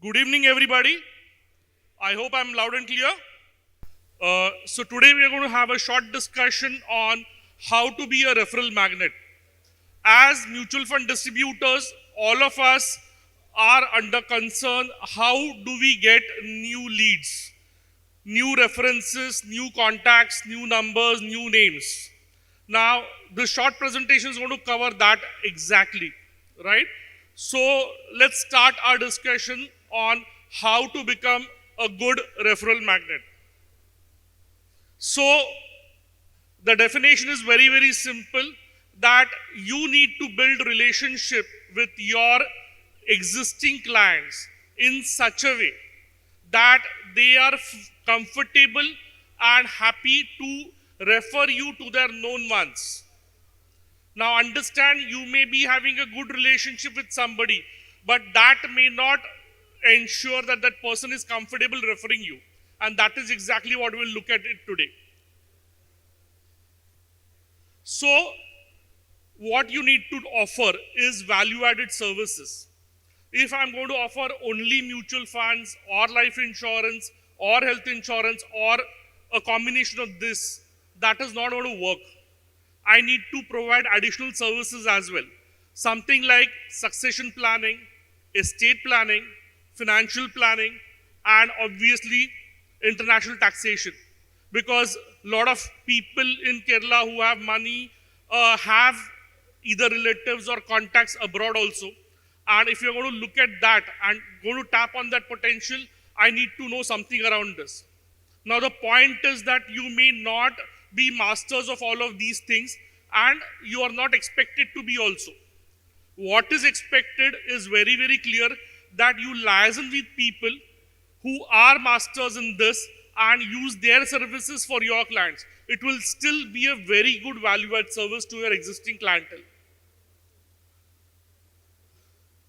Good evening, everybody. I hope I'm loud and clear. So today we are going to have a short discussion on how to be a referral magnet. As mutual fund distributors, all of us are under concern. How do we get new leads, new references, new contacts, new numbers, new names? Now, the short presentation is going to cover that exactly, right? So let's start our discussion on how to become a good referral magnet. So the definition is very, very simple, that you need to build relationship with your existing clients in such a way that they are comfortable and happy to refer you to their known ones. Now understand, you may be having a good relationship with somebody, but that may not ensure that that person is comfortable referring you. And that is exactly what we'll look at it today. So what you need to offer is value-added services. If I'm going to offer only mutual funds or life insurance or health insurance or a combination of this, that is not going to work. I need to provide additional services as well. Something like succession planning, estate planning, financial planning, and obviously international taxation. Because a lot of people in Kerala who have money have either relatives or contacts abroad also. And if you're going to look at that and going to tap on that potential, I need to know something around this. Now the point is that you may not be masters of all of these things, and you are not expected to be also. What is expected is very, very clear, that you liaison with people who are masters in this and use their services for your clients. It will still be a very good value-add service to your existing clientele.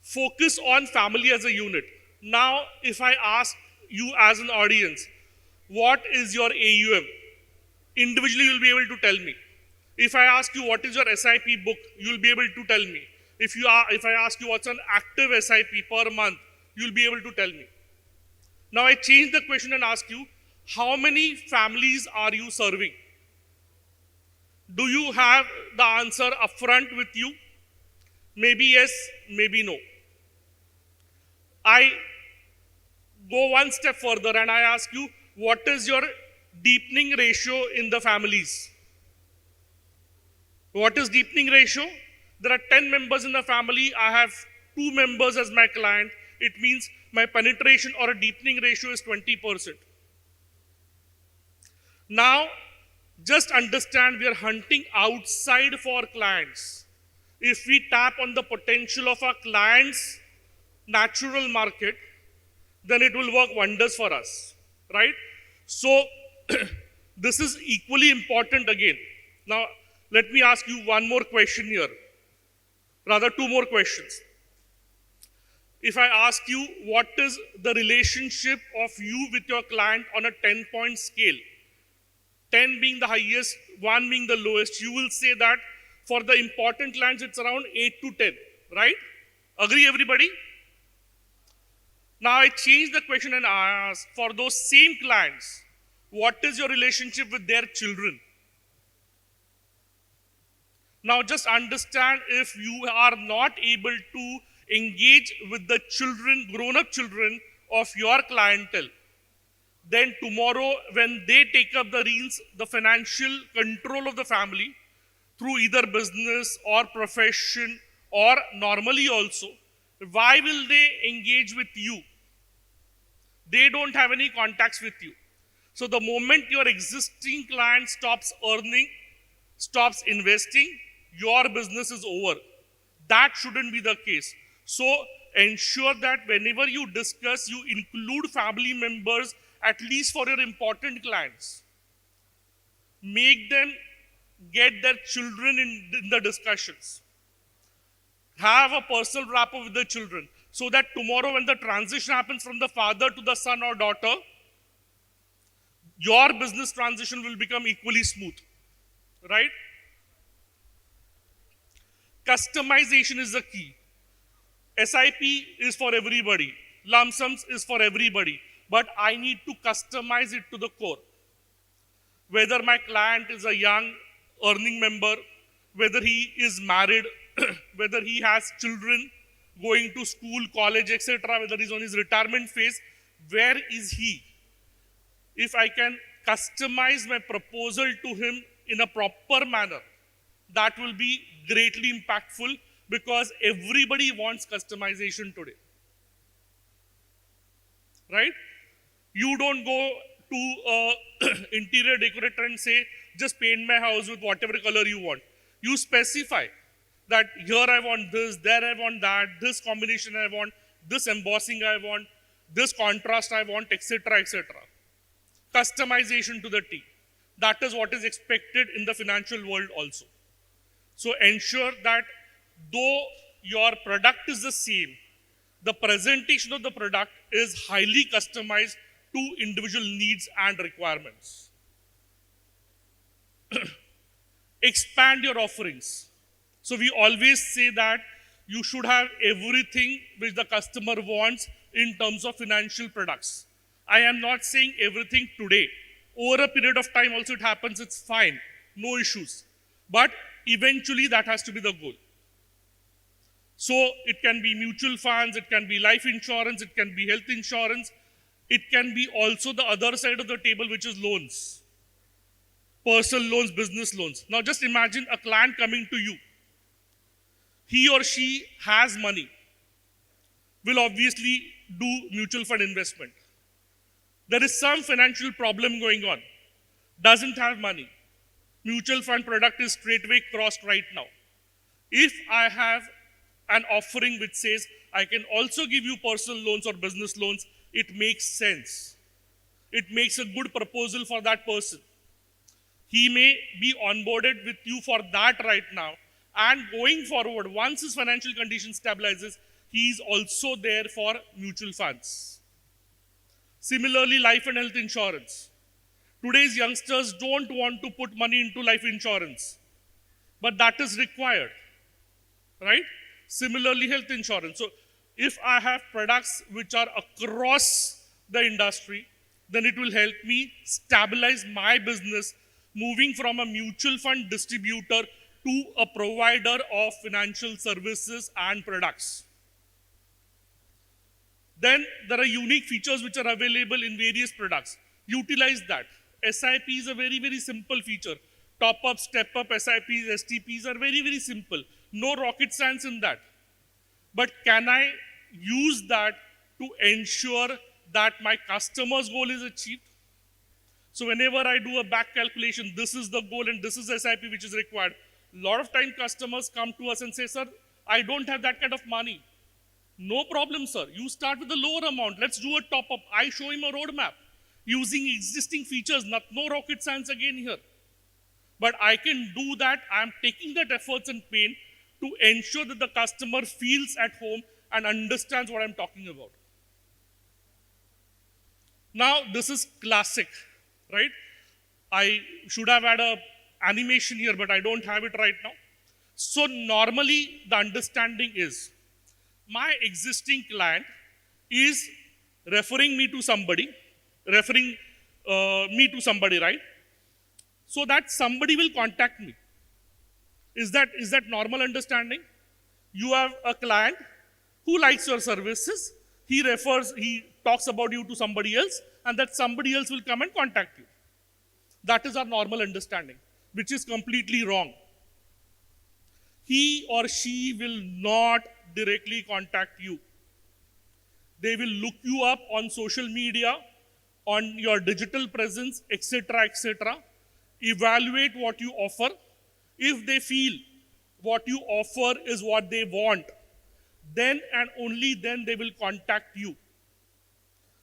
Focus on family as a unit. Now, if I ask you as an audience, what is your AUM? Individually, you'll be able to tell me. If I ask you what is your SIP book, you'll be able to tell me. If I ask you what's an active SIP per month, you'll be able to tell me. Now I change the question and ask you, how many families are you serving? Do you have the answer upfront with you? Maybe yes, maybe no. I go one step further and I ask you, what is your deepening ratio in the families? What is deepening ratio? There are 10 members in the family. I have 2 members as my client. It means my penetration or a deepening ratio is 20%. Now, just understand, we are hunting outside for clients. If we tap on the potential of our clients' natural market, then it will work wonders for us, right? So, this is equally important again. Now, let me ask you one more question here. Rather, 2 more questions. If I ask you, what is the relationship of you with your client on a 10-point scale? 10 being the highest, 1 being the lowest, you will say that for the important clients, it's around 8 to 10, right? Agree, everybody? Now, I change the question and I ask, for those same clients, what is your relationship with their children? Now, just understand, if you are not able to engage with the children, grown-up children of your clientele, then tomorrow when they take up the reins, the financial control of the family through either business or profession or normally also, why will they engage with you? They don't have any contacts with you. So the moment your existing client stops earning, stops investing, your business is over. That shouldn't be the case. So ensure that whenever you discuss, you include family members, at least for your important clients. Make them get their children in the discussions. Have a personal rapport with the children, so that tomorrow when the transition happens from the father to the son or daughter, your business transition will become equally smooth, right? Customization is the key. SIP is for everybody. Lump sums is for everybody, but I need to customize it to the core. Whether my client is a young earning member, whether he is married, whether he has children going to school, college, etc., whether he's on his retirement phase, where is he? If I can customize my proposal to him in a proper manner, that will be greatly impactful because everybody wants customization today. Right? You don't go to an interior decorator and say, just paint my house with whatever color you want. You specify that here I want this, there I want that, this combination I want, this embossing I want, this contrast I want, etc., etc. Customization to the T. That is what is expected in the financial world also. So ensure that though your product is the same, the presentation of the product is highly customized to individual needs and requirements. Expand your offerings. So we always say that you should have everything which the customer wants in terms of financial products. I am not saying everything today. Over a period of time also it happens, it's fine, no issues. But eventually that has to be the goal. So it can be mutual funds, it can be life insurance, it can be health insurance, it can be also the other side of the table, which is loans. Personal loans, business loans. Now just imagine a client coming to you. He or she has money, will obviously do mutual fund investment. There is some financial problem going on, doesn't have money. Mutual fund product is straightway crossed right now. If I have an offering which says I can also give you personal loans or business loans, it makes sense. It makes a good proposal for that person. He may be onboarded with you for that right now, and going forward, once his financial condition stabilizes, he is also there for mutual funds. Similarly, life and health insurance. Today's youngsters don't want to put money into life insurance, but that is required, right? Similarly, health insurance. So if I have products which are across the industry, then it will help me stabilize my business, moving from a mutual fund distributor to a provider of financial services and products. Then there are unique features which are available in various products. Utilize that. SIP is a very, very simple feature. Top up, step up, SIPs, STPs are very, very simple. No rocket science in that. But can I use that to ensure that my customer's goal is achieved? So whenever I do a back calculation, this is the goal and this is SIP which is required. A lot of time customers come to us and say, sir, I don't have that kind of money. No problem, sir. You start with a lower amount. Let's do a top up. I show him a roadmap using existing features, no rocket science again here. But I can do that. I'm taking that efforts and pain to ensure that the customer feels at home and understands what I'm talking about. Now, this is classic, right? I should have had an animation here, but I don't have it right now. So normally, the understanding is, my existing client is referring me to somebody, right? So that somebody will contact me. Is that normal understanding? You have a client who likes your services, he talks about you to somebody else, and that somebody else will come and contact you. That is our normal understanding, which is completely wrong. He or she will not directly contact you. They will look you up on social media, on your digital presence, etc., etc. Evaluate what you offer. If they feel what you offer is what they want, then and only then they will contact you.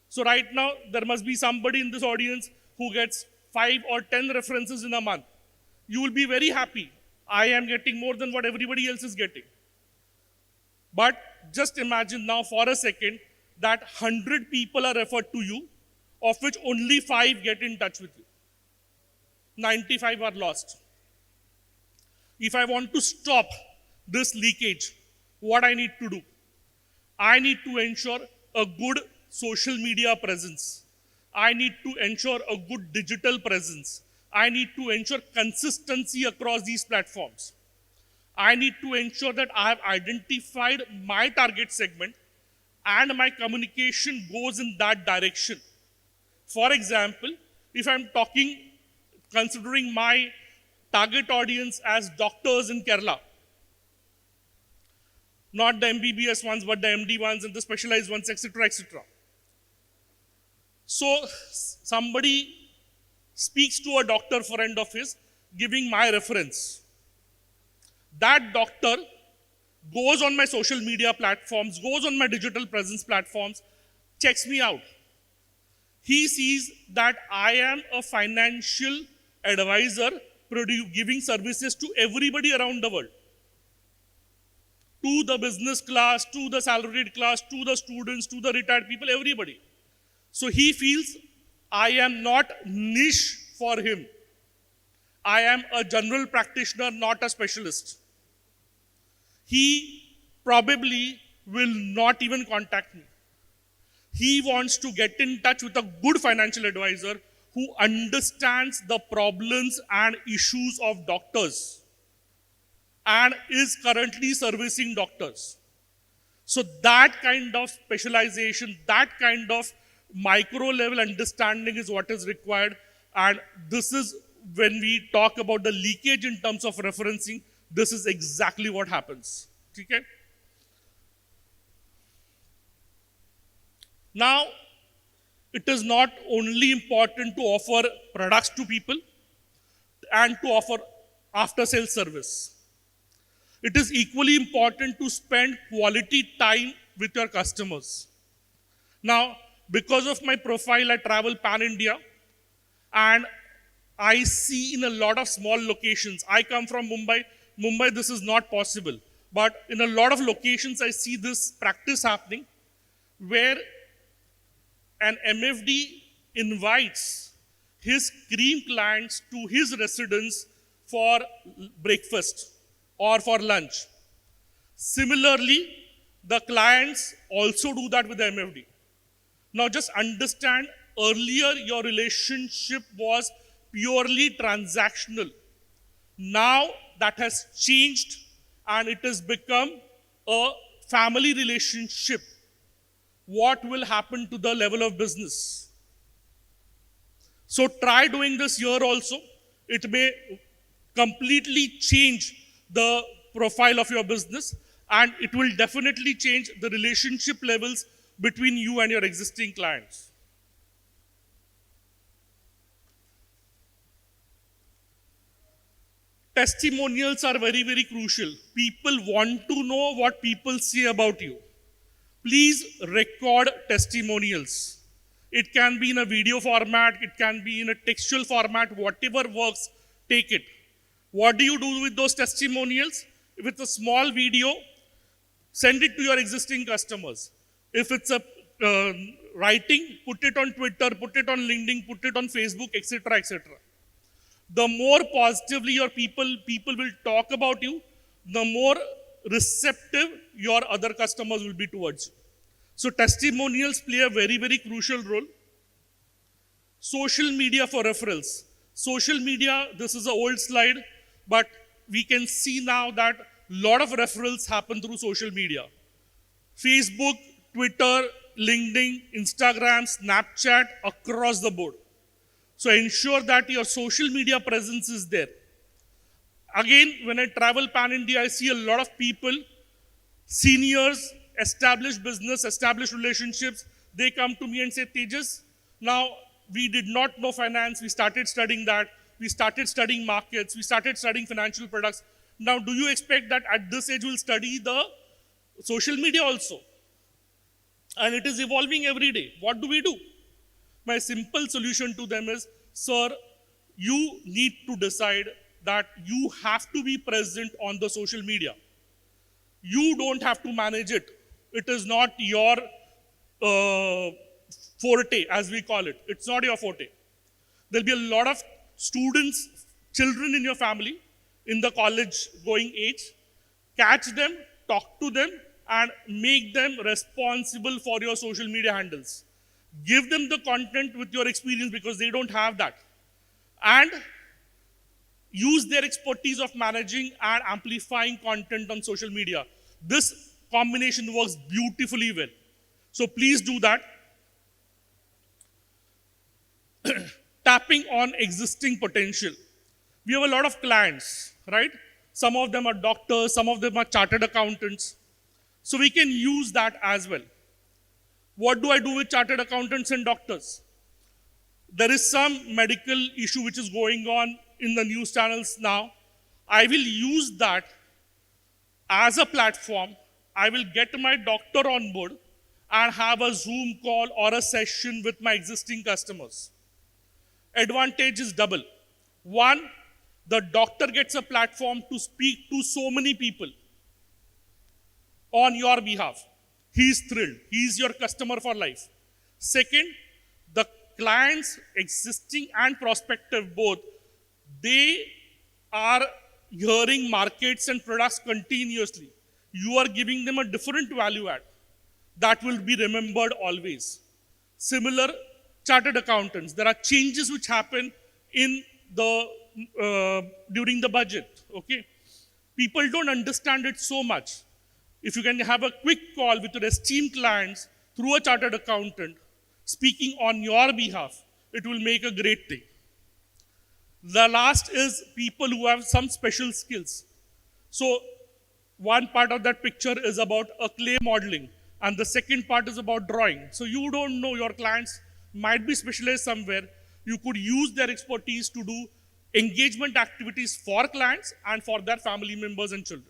So right now, there must be somebody in this audience who gets 5 or 10 references in a month. You will be very happy. I am getting more than what everybody else is getting. But just imagine now for a second that 100 people are referred to you, of which only 5 get in touch with you. 95 are lost. If I want to stop this leakage, what I need to do? I need to ensure a good social media presence. I need to ensure a good digital presence. I need to ensure consistency across these platforms. I need to ensure that I have identified my target segment and my communication goes in that direction. For example, if I'm talking, considering my target audience as doctors in Kerala, not the MBBS ones, but the MD ones and the specialized ones, etc., etc. So somebody speaks to a doctor friend of his, giving my reference. That doctor goes on my social media platforms, goes on my digital presence platforms, checks me out. He sees that I am a financial advisor giving services to everybody around the world. To the business class, to the salaried class, to the students, to the retired people, everybody. So he feels I am not niche for him. I am a general practitioner, not a specialist. He probably will not even contact me. He wants to get in touch with a good financial advisor who understands the problems and issues of doctors and is currently servicing doctors. So that kind of specialization, that kind of micro level understanding is what is required. And this is when we talk about the leakage in terms of referencing, this is exactly what happens. Okay? Now, it is not only important to offer products to people and to offer after-sales service. It is equally important to spend quality time with your customers. Now, because of my profile, I travel pan-India and I see in a lot of small locations. I come from Mumbai. Mumbai, this is not possible. But in a lot of locations, I see this practice happening where an MFD invites his cream clients to his residence for breakfast or for lunch. Similarly, the clients also do that with the MFD. Now just understand, earlier your relationship was purely transactional. Now that has changed and it has become a family relationship. What will happen to the level of business? So try doing this here also. It may completely change the profile of your business and it will definitely change the relationship levels between you and your existing clients. Testimonials are very, very crucial. People want to know what people say about you. Please record testimonials. It can be in a video format, it can be in a textual format, whatever works, take it. What do you do with those testimonials? If it's a small video, send it to your existing customers. If it's a writing, put it on Twitter, put it on LinkedIn, put it on Facebook, etc., etc. The more positively your people will talk about you, the more receptive your other customers will be towards you. So testimonials play a very, very crucial role. Social media for referrals. Social media, this is an old slide, but we can see now that a lot of referrals happen through social media. Facebook, Twitter, LinkedIn, Instagram, Snapchat, across the board. So ensure that your social media presence is there. Again, when I travel pan-India, I see a lot of people, seniors, established business, established relationships, they come to me and say, Tejas, now we did not know finance, we started studying that, we started studying markets, we started studying financial products. Now, do you expect that at this age we'll study the social media also? And it is evolving every day. What do we do? My simple solution to them is, sir, you need to decide that you have to be present on the social media. You don't have to manage it. It is not your forte, as we call it. It's not your forte. There'll be a lot of students, children in your family, in the college going age. Catch them, talk to them, and make them responsible for your social media handles. Give them the content with your experience because they don't have that. And use their expertise of managing and amplifying content on social media. This combination works beautifully well. So please do that. Tapping on existing potential. We have a lot of clients, right? Some of them are doctors, some of them are chartered accountants. So we can use that as well. What do I do with chartered accountants and doctors? There is some medical issue which is going on in the news channels now. I will use that as a platform. I will get my doctor on board and have a Zoom call or a session with my existing customers. Advantage is double. One, the doctor gets a platform to speak to so many people on your behalf. He's thrilled. He's your customer for life. Second, the clients, existing and prospective both, they are hearing markets and products continuously. You are giving them a different value add that will be remembered always. Similar, chartered accountants. There are changes which happen in the during the budget. Okay, people don't understand it so much. If you can have a quick call with your esteemed clients through a chartered accountant speaking on your behalf, it will make a great thing. The last is people who have some special skills. So one part of that picture is about a clay modeling, and the second part is about drawing. So you don't know, your clients might be specialized somewhere. You could use their expertise to do engagement activities for clients and for their family members and children.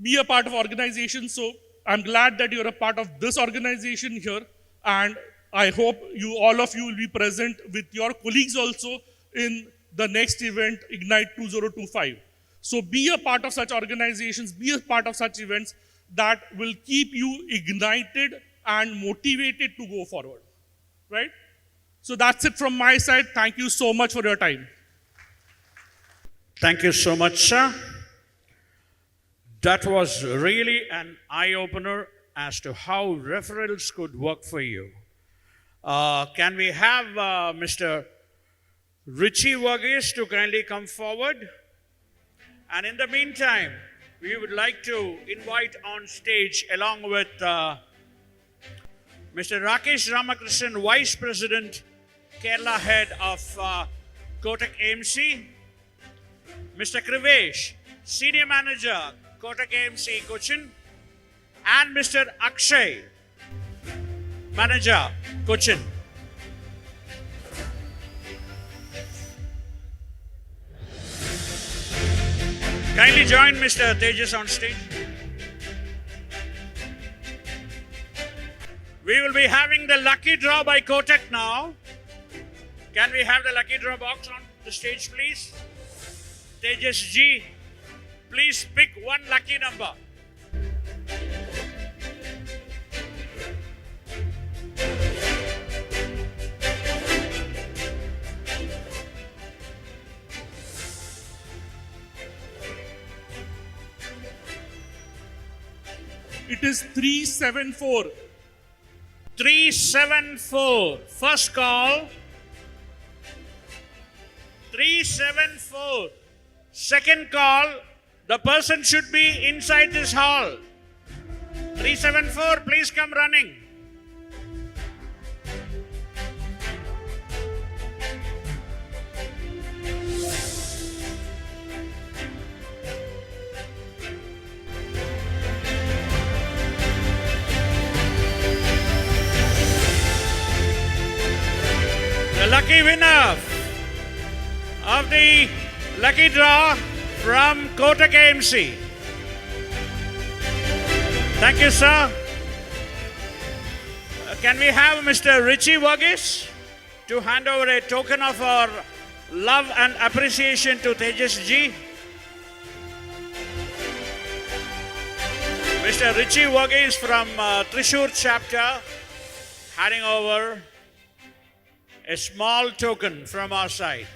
Be a part of organizations. So I'm glad that you're a part of this organization here, and I hope you, all of you, will be present with your colleagues also in the next event, Ignite 2025. So be a part of such organizations, be a part of such events that will keep you ignited and motivated to go forward, right? So that's it from my side. Thank you so much for your time. Thank you so much, sir. That was really an eye-opener as to how referrals could work for you. Can we have Mr. Richie Varghese to kindly come forward? And in the meantime, we would like to invite on stage, along with Mr. Rakesh Ramakrishnan, Vice President, Kerala Head of Kotak AMC, Mr. Krivesh, Senior Manager, Kotak AMC Cochin, and Mr. Akshay, Manager, Cochin. Kindly join Mr. Tejas on stage. We will be having the lucky draw by Kotak now. Can we have the lucky draw box on the stage, please? Tejas ji, please pick one lucky number. It is 374. 374. First call. 374. Second call. The person should be inside this hall. 374, please come running. The lucky winner of the lucky draw from Kotak AMC. Thank you, sir. Can we have Mr. Richie Varghese to hand over a token of our love and appreciation to Tejas ji? Mr. Richie Varghese from Thrissur chapter handing over a small token from our side.